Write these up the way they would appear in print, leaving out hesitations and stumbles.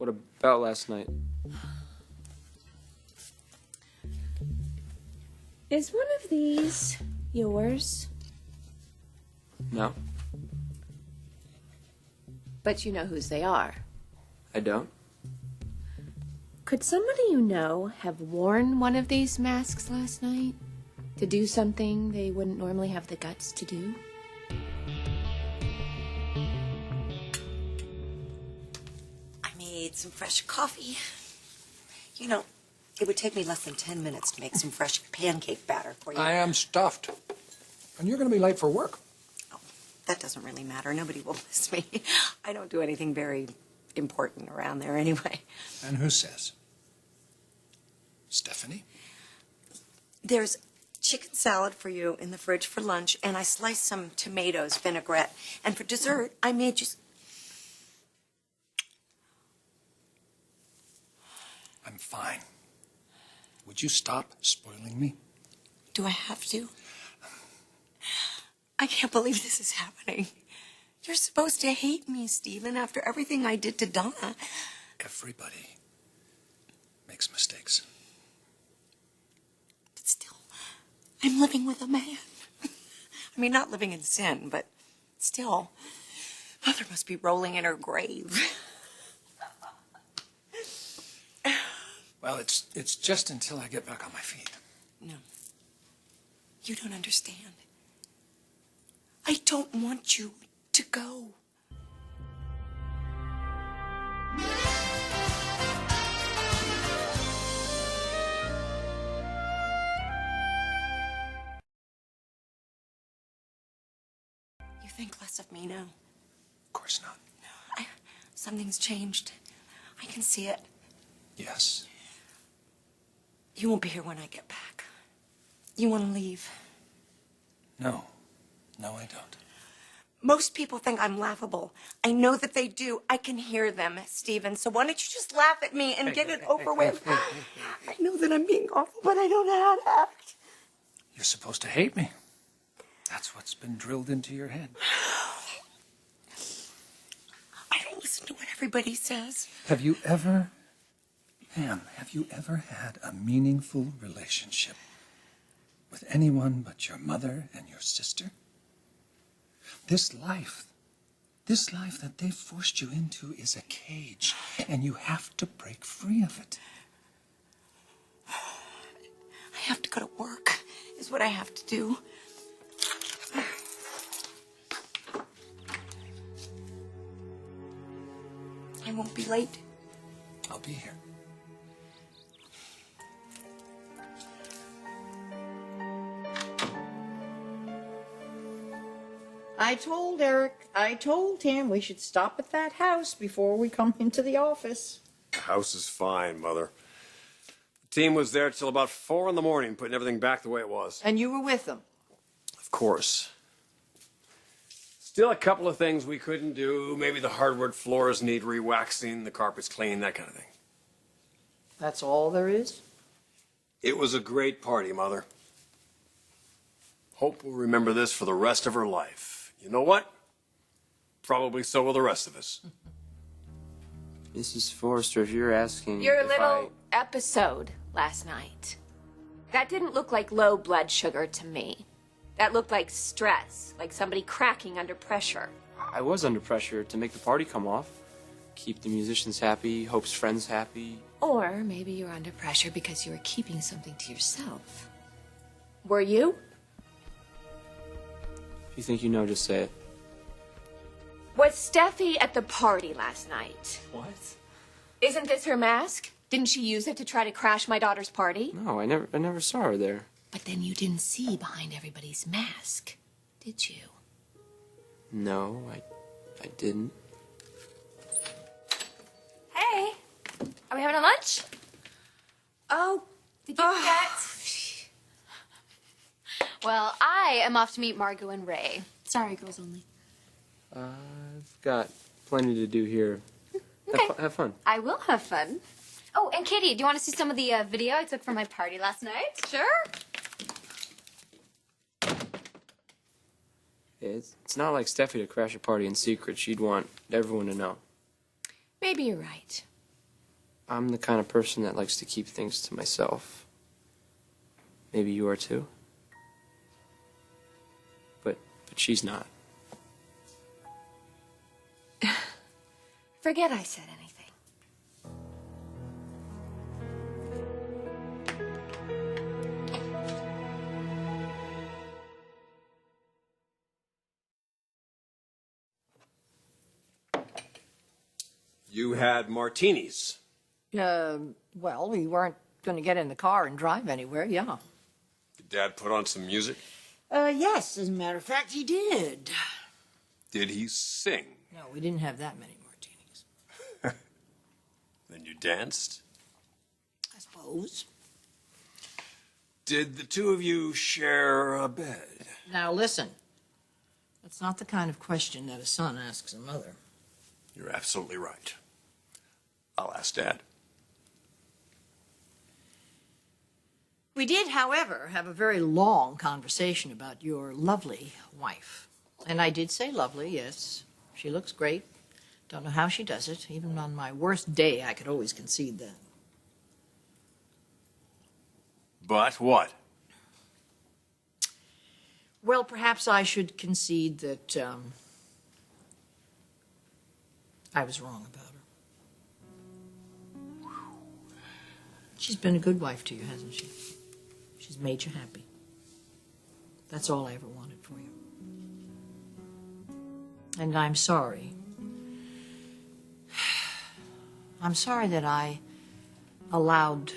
What about last night? Is one of these yours? No. But you know whose they are. I don't. Could somebody you know have worn one of these masks last night? To do something they wouldn't normally have the guts to do? I made some fresh coffee. You know, it would take me less than 10 minutes to make some fresh pancake batter for you. I am stuffed. And you're going to be late for work. Oh, that doesn't really matter. Nobody will miss me. I don't do anything very important around there anyway. And who says? Stephanie? There's chicken salad for you in the fridge for lunch, and I sliced some tomatoes vinaigrette. And for dessert, I made you... I'm fine. Would you stop spoiling me? Do I have to? I can't believe this is happening. You're supposed to hate me, Stephen, after everything I did to Donna. Everybody makes mistakes. But still, I'm living with a man. I mean, not living in sin, but still, Mother must be rolling in her grave. Well, it's just until I get back on my feet. No. You don't understand. I don't want you to go. You think less of me now? Of course not. Something's changed. I can see it. Yes. You won't be here when I get back. You want to leave? No. No, I don't. Most people think I'm laughable. I know that they do. I can hear them, Stephen. So why don't you just laugh at me and get it over with? I know that I'm being awful, but I don't know how to act. You're supposed to hate me. That's what's been drilled into your head. I don't listen to what everybody says. Have you ever had a meaningful relationship with anyone but your mother and your sister? This life that they've forced you into is a cage, and you have to break free of it. I have to go to work, is what I have to do. I won't be late. I'll be here. I told him we should stop at that house before we come into the office. The house is fine, Mother. The team was there till about 4 in the morning, putting everything back the way it was. And you were with them? Of course. Still a couple of things we couldn't do. Maybe the hardwood floors need re-waxing, the carpets clean, that kind of thing. That's all there is? It was a great party, Mother. Hope will remember this for the rest of her life. You know what? Probably so will the rest of us. Mrs. Forrester, if you're asking Your if little episode last night. That didn't look like low blood sugar to me. That looked like stress, like somebody cracking under pressure. I was under pressure to make the party come off. Keep the musicians happy, Hope's friends happy. Or maybe you're under pressure because you were keeping something to yourself. Were you? If you think you know, just say it. Was Steffi at the party last night? What? Isn't this her mask? Didn't she use it to try to crash my daughter's party? No, I never saw her there. But then you didn't see behind everybody's mask, did you? No, I didn't. Hey, are we having a lunch? Oh, did you forget? Well, I am off to meet Margot and Ray. Sorry, girls only. I've got plenty to do here. Okay. Have fun. I will have fun. Oh, and Katie, do you want to see some of the video I took for my party last night? Sure. It's not like Steffi to crash a party in secret. She'd want everyone to know. Maybe you're right. I'm the kind of person that likes to keep things to myself. Maybe you are too. But she's not. Forget I said anything. You had martinis. Well, we weren't going to get in the car and drive anywhere, yeah. Did Dad put on some music? Yes, as a matter of fact, he did. Did he sing? No, we didn't have that many martinis. Then you danced? I suppose. Did the two of you share a bed? Now, listen. That's not the kind of question that a son asks a mother. You're absolutely right. I'll ask Dad. We did, however, have a very long conversation about your lovely wife. And I did say lovely, yes. She looks great. Don't know how she does it. Even on my worst day, I could always concede that. But what? Well, perhaps I should concede that I was wrong about her. She's been a good wife to you, hasn't she? She's made you happy. That's all I ever wanted for you. And I'm sorry. I'm sorry that I allowed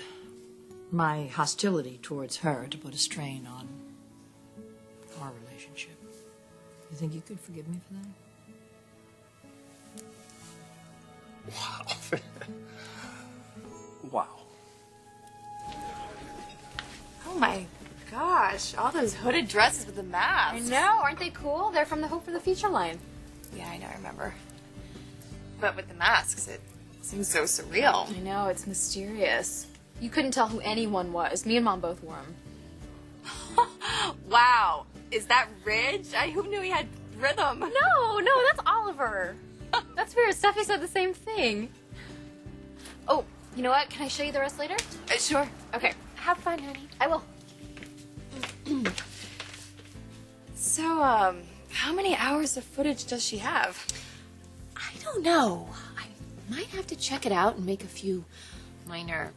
my hostility towards her to put a strain on our relationship. You think you could forgive me for that? Wow. Wow. Oh my gosh, all those hooded dresses with the masks. I know, aren't they cool? They're from the Hope for the Future line. Yeah, I know, I remember. But with the masks, it seems so surreal. I know, it's mysterious. You couldn't tell who anyone was. Me and Mom both wore them. Wow, is that Ridge? Who knew he had rhythm? No, that's Oliver. That's weird. Steffy said the same thing. Oh, you know what? Can I show you the rest later? Sure. Okay. Have fun, honey. I will. So, how many hours of footage does she have? I don't know. I might have to check it out and make a few minor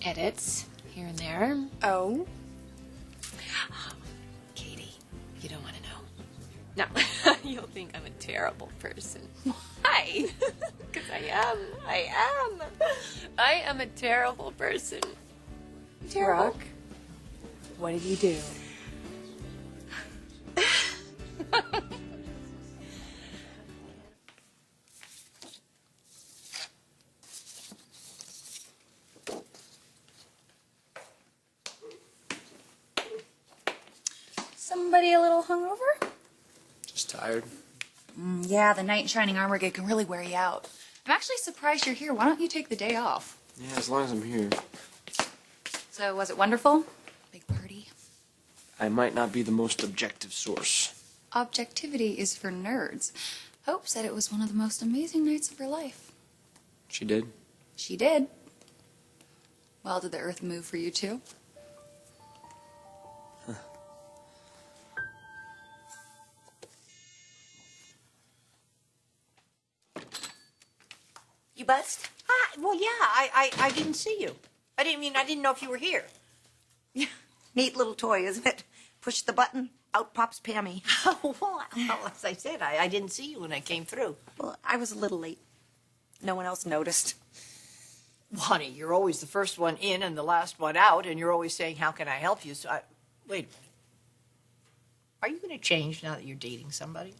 edits here and there. Oh? Katie, you don't want to know. No, you'll think I'm a terrible person. Why? Because I am. I am a terrible person. Terrible. Brooke, what did you do? Somebody a little hungover? Just tired. Yeah, the knight in shining armor gig can really wear you out. I'm actually surprised you're here. Why don't you take the day off? Yeah, as long as I'm here. So, was it wonderful? Big party? I might not be the most objective source. Objectivity is for nerds. Hope said it was one of the most amazing nights of her life. She did? She did. Well, did the earth move for you too? You buzzed? Well, yeah, I didn't see you. I didn't know if you were here. Yeah. Neat little toy, isn't it? Push the button, out pops Pammy. Well, as I said, I didn't see you when I came through. Well, I was a little late. No one else noticed. Well, honey, you're always the first one in and the last one out, and you're always saying, how can I help you? So, wait a minute. Are you going to change now that you're dating somebody?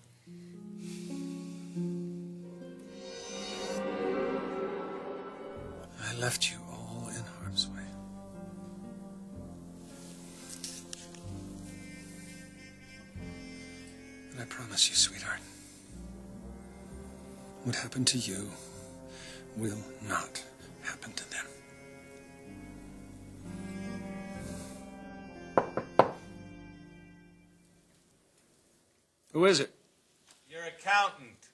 I left you all in harm's way. And I promise you, sweetheart, what happened to you will not happen to them. Who is it? Your accountant.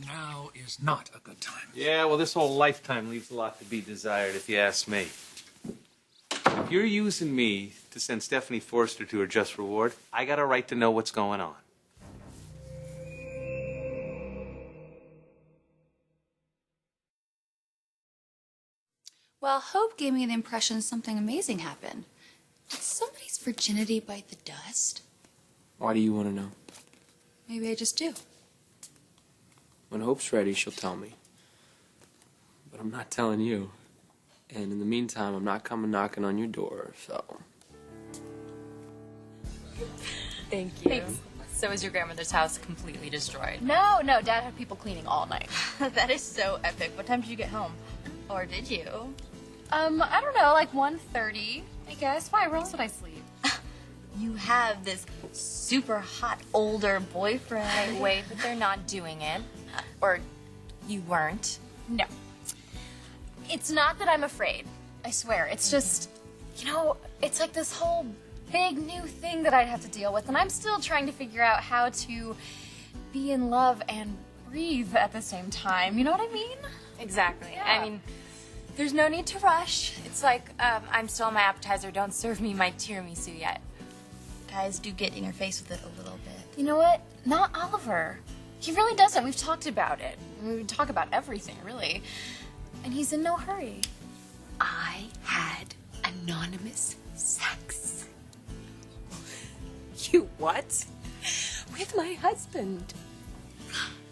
Now is not a good time. Yeah, well, this whole lifetime leaves a lot to be desired, if you ask me. If you're using me to send Stephanie Forrester to her just reward, I got a right to know what's going on. Well, Hope gave me the impression something amazing happened. Did somebody's virginity bite the dust? Why do you want to know? Maybe I just do. When Hope's ready, she'll tell me. But I'm not telling you. And in the meantime, I'm not coming knocking on your door, so... Thank you. Thanks. So is your grandmother's house completely destroyed? No, Dad had people cleaning all night. That is so epic. What time did you get home? Or did you? I don't know, like 1:30, I guess. Why? Where else would I sleep? You have this super hot older boyfriend. Wait, but they're not doing it. Or you weren't. No. It's not that I'm afraid. I swear. It's just, it's like this whole big new thing that I'd have to deal with. And I'm still trying to figure out how to be in love and breathe at the same time. You know what I mean? Exactly. Yeah. I mean, there's no need to rush. It's like, I'm still on my appetizer. Don't serve me my tiramisu yet. Guys do get in your face with it a little bit. You know what? Not Oliver. He really doesn't. We've talked about it. We talk about everything, really. And he's in no hurry. I had anonymous sex. You what? With my husband.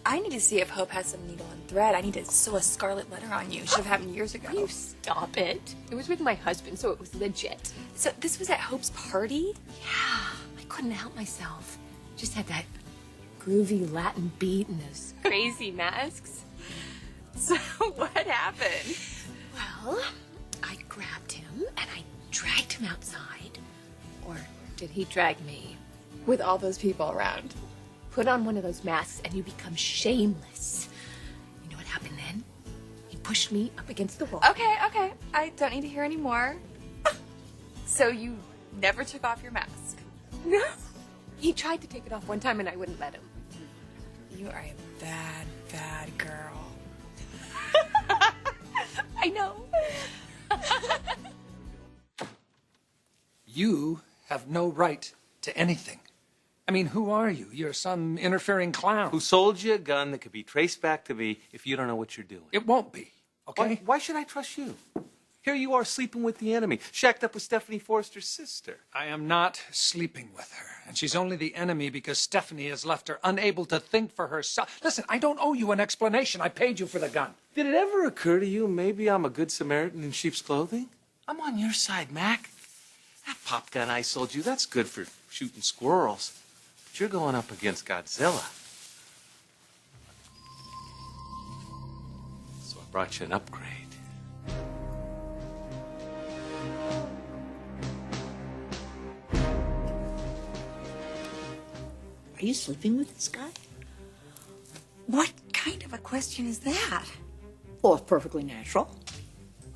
I need to see if Hope has some needle and thread. I need to sew a scarlet letter on you. Should have happened years ago. You stop it. It was with my husband, so it was legit. So this was at Hope's party? Yeah, I couldn't help myself. Just had that groovy Latin beat and those crazy masks. So what happened? Well, I grabbed him and I dragged him outside. Or did he drag me? With all those people around. Put on one of those masks and you become shameless. You know what happened then? He pushed me up against the wall. Okay. I don't need to hear any more. So you never took off your mask? No. He tried to take it off one time and I wouldn't let him. You are a bad, bad girl. I know. You have no right to anything. I mean, who are you? You're some interfering clown. Who sold you a gun that could be traced back to me if you don't know what you're doing? It won't be, okay? Why should I trust you? Here you are sleeping with the enemy, shacked up with Stephanie Forrester's sister. I am not sleeping with her, and she's only the enemy because Stephanie has left her unable to think for herself. Listen, I don't owe you an explanation. I paid you for the gun. Did it ever occur to you maybe I'm a good Samaritan in sheep's clothing? I'm on your side, Mac. That pop gun I sold you, that's good for shooting squirrels. But you're going up against Godzilla. So I brought you an upgrade. Are you sleeping with this guy? What kind of a question is that? Well, it's perfectly natural.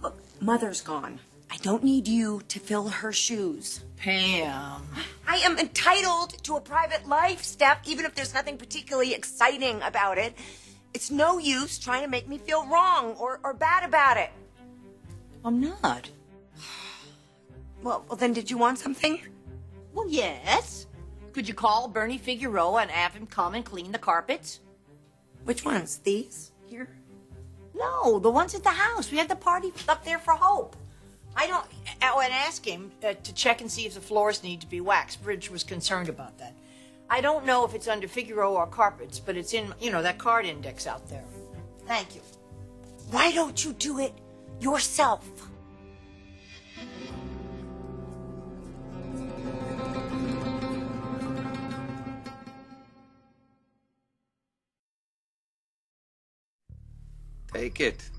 Look, Mother's gone. I don't need you to fill her shoes. Pam. I am entitled to a private life, Steph, even if there's nothing particularly exciting about it. It's no use trying to make me feel wrong or bad about it. I'm not. Well, then did you want something? Well, yes. Could you call Bernie Figueroa and have him come and clean the carpets? Which ones? These? Here? No, the ones at the house. We had the party up there for Hope. I don't... Oh, and ask him to check and see if the floors need to be waxed. Bridge was concerned about that. I don't know if it's under Figueroa or carpets, but it's in, that card index out there. Thank you. Why don't you do it yourself? Take it.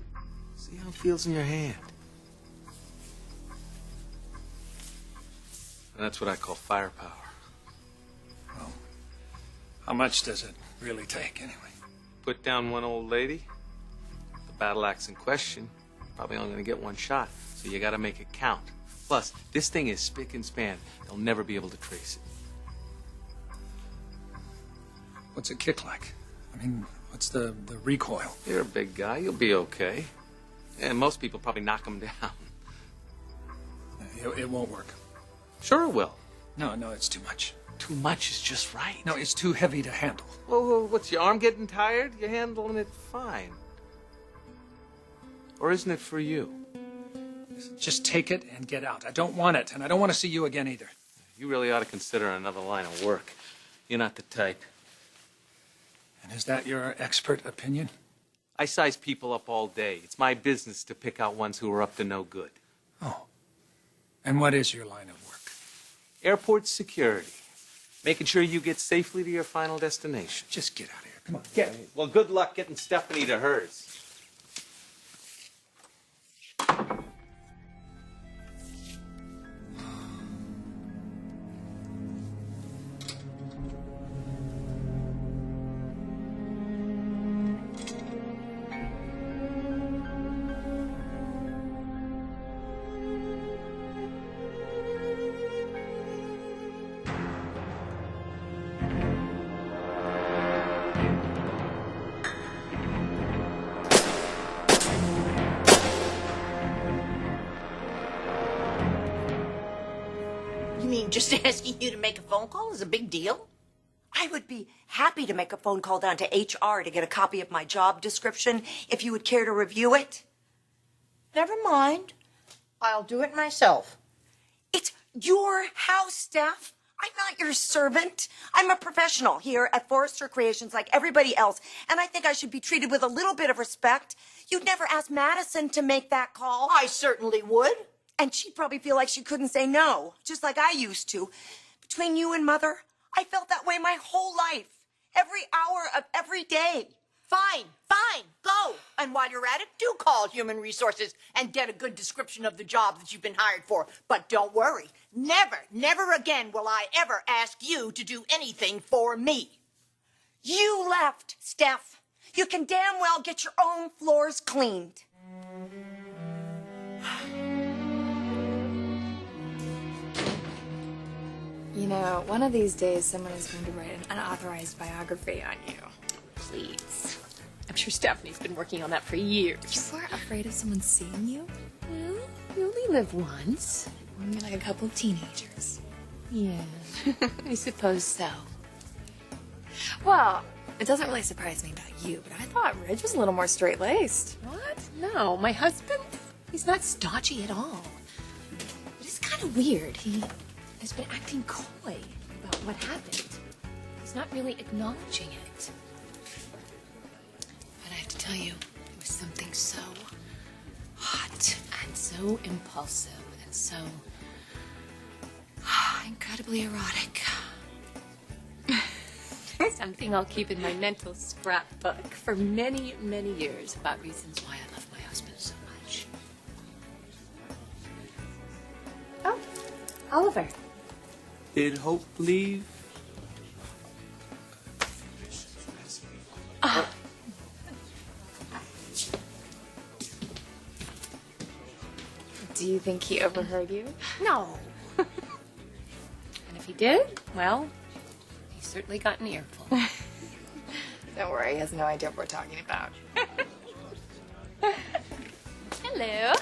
See how it feels in your hand. And that's what I call firepower. Well, how much does it really take, anyway? Put down one old lady. The battle axe in question, probably only going to get one shot. So you got to make it count. Plus, this thing is spick and span. They'll never be able to trace it. What's it kick like? I mean, What's the recoil? You're a big guy. You'll be okay. And most people probably knock them down. It won't work. Sure it will. No, it's too much. Too much is just right. No, it's too heavy to handle. Well, what's your arm getting tired? You're handling it fine. Or isn't it for you? Just take it and get out. I don't want it, and I don't want to see you again either. You really ought to consider another line of work. You're not the type. And is that your expert opinion? I size people up all day. It's my business to pick out ones who are up to no good. Oh. And what is your line of work? Airport security. Making sure you get safely to your final destination. Just get out of here. Come on, get. Well, good luck getting Stephanie to hers. You mean just asking you to make a phone call is a big deal? I would be happy to make a phone call down to HR to get a copy of my job description if you would care to review it. Never mind. I'll do it myself. It's your house, Steph. I'm not your servant. I'm a professional here at Forrester Creations like everybody else, and I think I should be treated with a little bit of respect. You'd never ask Madison to make that call. I certainly would. And she'd probably feel like she couldn't say no, just like I used to. Between you and Mother, I felt that way my whole life. Every hour of every day. Fine, go. And while you're at it, do call Human Resources and get a good description of the job that you've been hired for. But don't worry, never again will I ever ask you to do anything for me. You left, Steph. You can damn well get your own floors cleaned. You know, one of these days someone is going to write an unauthorized biography on you. Please. I'm sure Stephanie's been working on that for years. You are afraid of someone seeing you? Well, you only live once. You're like a couple of teenagers. Yeah, I suppose so. Well, it doesn't really surprise me about you, but I thought Ridge was a little more straight-laced. What? No, my husband? He's not stodgy at all. But it's kind of weird. He has been acting coy about what happened. He's not really acknowledging it. But I have to tell you, it was something so hot and so impulsive and so incredibly erotic. Something I'll keep in my mental scrapbook for many, many years about reasons why I love my husband so much. Oh, Oliver. Did Hope leave? Do you think he overheard you? No. And if he did, well, he certainly got an earful. Don't worry, he has no idea what we're talking about. Hello.